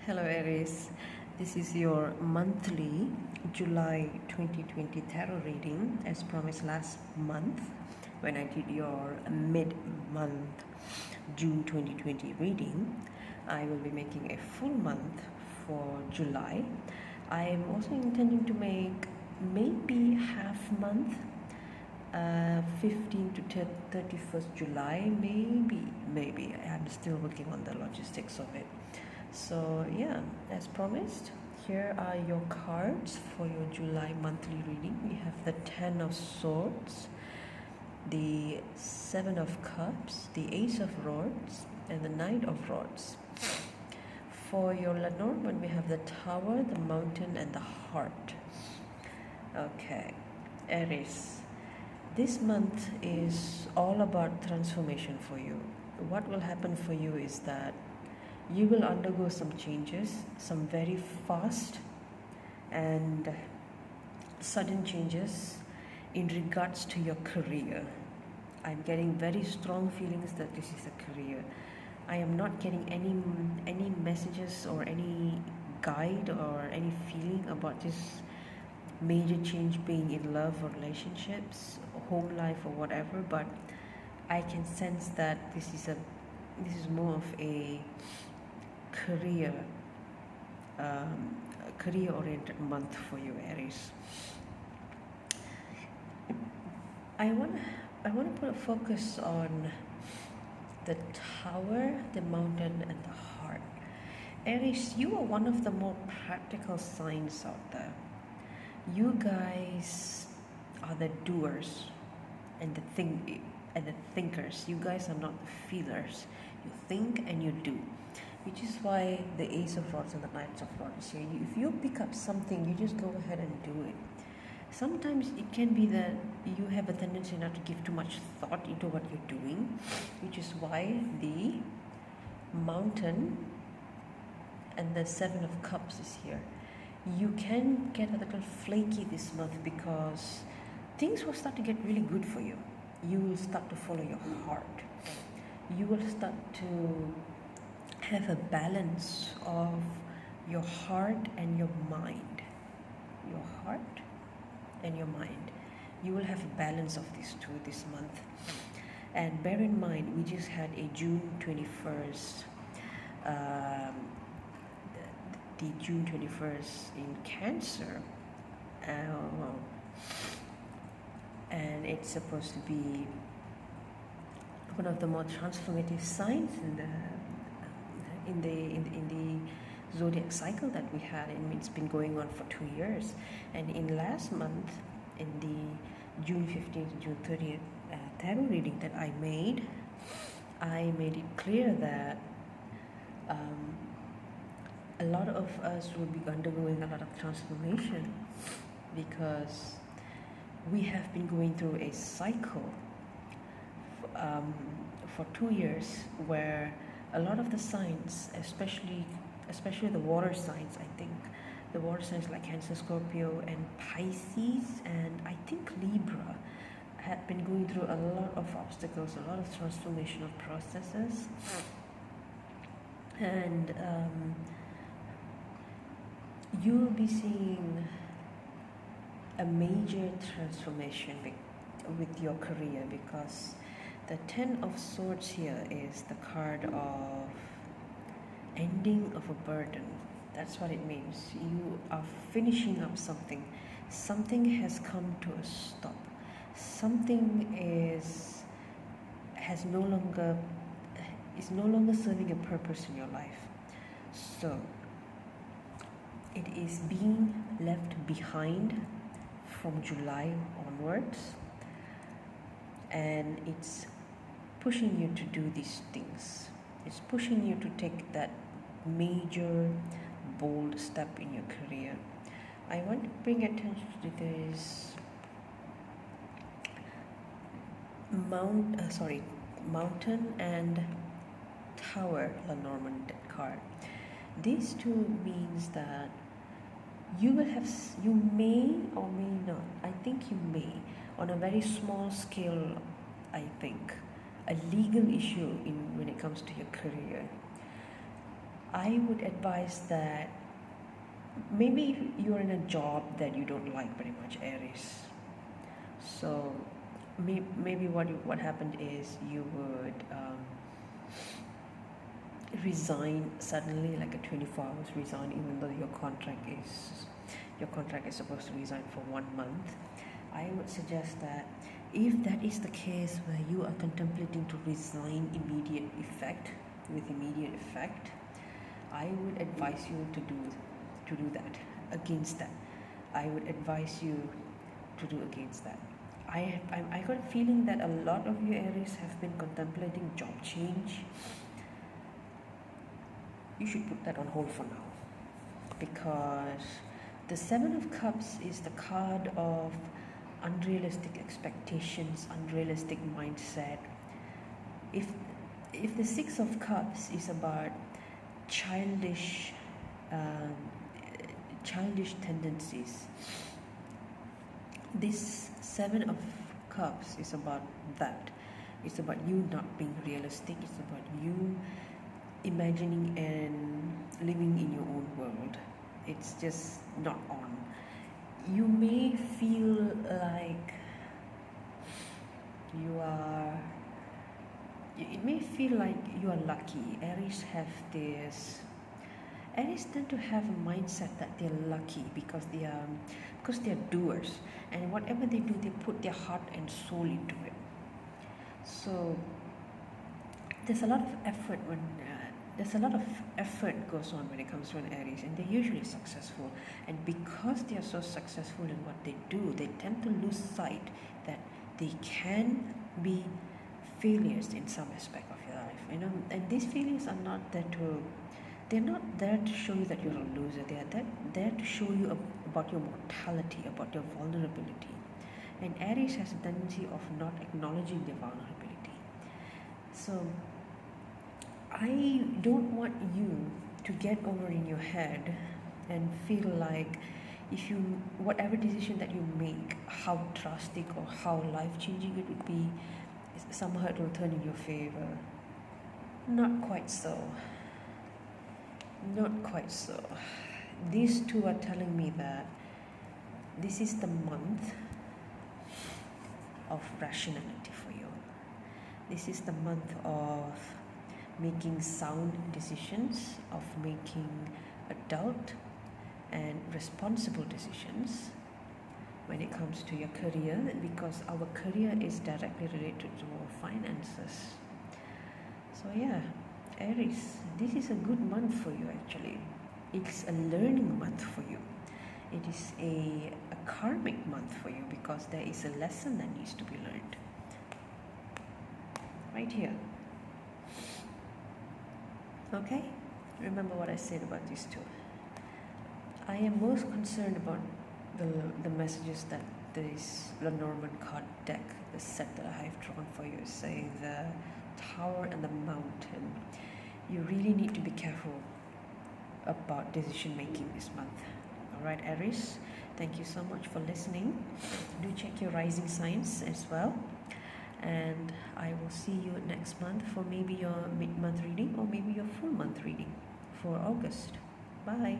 Hello Aries, this is your monthly July 2020 tarot reading as promised last month when I did your mid-month June 2020 reading. I will be making a full month for July. I am also intending to make maybe half month 15 to 31st July, maybe. I'm still working on the logistics of it. So yeah, as promised, here are your cards for your July monthly reading. We have the 10 of Swords, the 7 of Cups, the Ace of Rods, and the Knight of Rods. For your Lenormand, we have the Tower, the Mountain, and the Heart. Okay, Aries. This month is all about transformation for you. What will happen for you is that you will undergo some changes, some very fast and sudden changes in regards to your career. I'm getting very strong feelings that this is a career. I am not getting any messages or any guide or any feeling about this major change being in love or relationships, home life or whatever, but I can sense that this is more of a career oriented month for you, Aries. I want to put a focus on the Tower, the Mountain, and the Heart. Aries, you are one of the more practical signs out there. You guys are the doers and the thinkers. You guys are not the feelers. You think and you do, which is why the Ace of Rods and the Knights of Rods is here. If you pick up something, you just go ahead and do it. Sometimes it can be that you have a tendency not to give too much thought into what you're doing, which is why the Mountain and the 7 of Cups is here. You can get a little flaky this month because things will start to get really good for you. You will start to follow your heart. You will start to have a balance of your heart and your mind. Your heart and your mind. You will have a balance of these two this month. And bear in mind, we just had a June 21st the June 21st in Cancer, and it's supposed to be one of the more transformative signs in the zodiac cycle that we had, and it's been going on for 2 years. And in last month, in the June 15th to June 30th tarot reading that I made it clear that a lot of us will be undergoing a lot of transformation because we have been going through a cycle for 2 years where a lot of the signs, especially the water signs, I think the water signs like Cancer, Scorpio, and Pisces, and I think Libra, had been going through a lot of obstacles, a lot of transformational processes, and you will be seeing a major transformation with your career, because the 10 of Swords here is the card of ending of a burden. That's what it means. You are finishing up something. Something has come to a stop. Something is no longer serving a purpose in your life. So it is being left behind from July onwards, and it's pushing you to do these things. It's pushing you to take that major, bold step in your career. I want to bring attention to this Mountain and Tower Lenormand card. These two means that you may or may not, I think you may, on a very small scale, I think, a legal issue when it comes to your career. I would advise that maybe you're in a job that you don't like very much, Aries. So maybe what happened is you would resign suddenly, like a 24 hours resign, even though your contract is supposed to resign for 1 month. I would suggest that if that is the case where you are contemplating to resign with immediate effect, I would advise you to do that against that. I would advise you to do against that. I got a feeling that a lot of you Aries have been contemplating job change. You should put that on hold for now, because the Seven of Cups is the card of unrealistic expectations, unrealistic mindset. If the Six of Cups is about childish um, childish tendencies, this Seven of Cups is about that. It's about you not being realistic. It's about you imagining and living in your own world. It's just not on. You may feel like you are it may feel like you are lucky. Aries tend to have a mindset that they're lucky because they're doers, and whatever they do they put their heart and soul into it. So there's a lot of effort when there's a lot of effort goes on when it comes to an Aries, and they're usually successful. And because they are so successful in what they do, they tend to lose sight that they can be failures in some aspect of your life. And these failures are not there to they're not there to show you that you're a loser. They are there to show you about your mortality, about your vulnerability. And Aries has a tendency of not acknowledging their vulnerability. So I don't want you to get over in your head and feel like if you whatever decision that you make, how drastic or how life changing it would be, somehow it will turn in your favor. Not quite so. Not quite so. These two are telling me that this is the month of rationality for you. This is the month of making sound decisions, of making adult and responsible decisions when it comes to your career, because our career is directly related to our finances. So yeah, Aries, this is a good month for you actually. It's a learning month for you. It is a karmic month for you because there is a lesson that needs to be learned. Right here. Okay? Remember what I said about these two. I am most concerned about the messages that this Lenormand card deck, the set that I have drawn for you, is saying the Tower and the Mountain. You really need to be careful about decision making this month. Alright, Aries, thank you so much for listening. Do check your rising signs as well. And I will see you next month for maybe your mid-month reading or maybe your full month reading for August. Bye.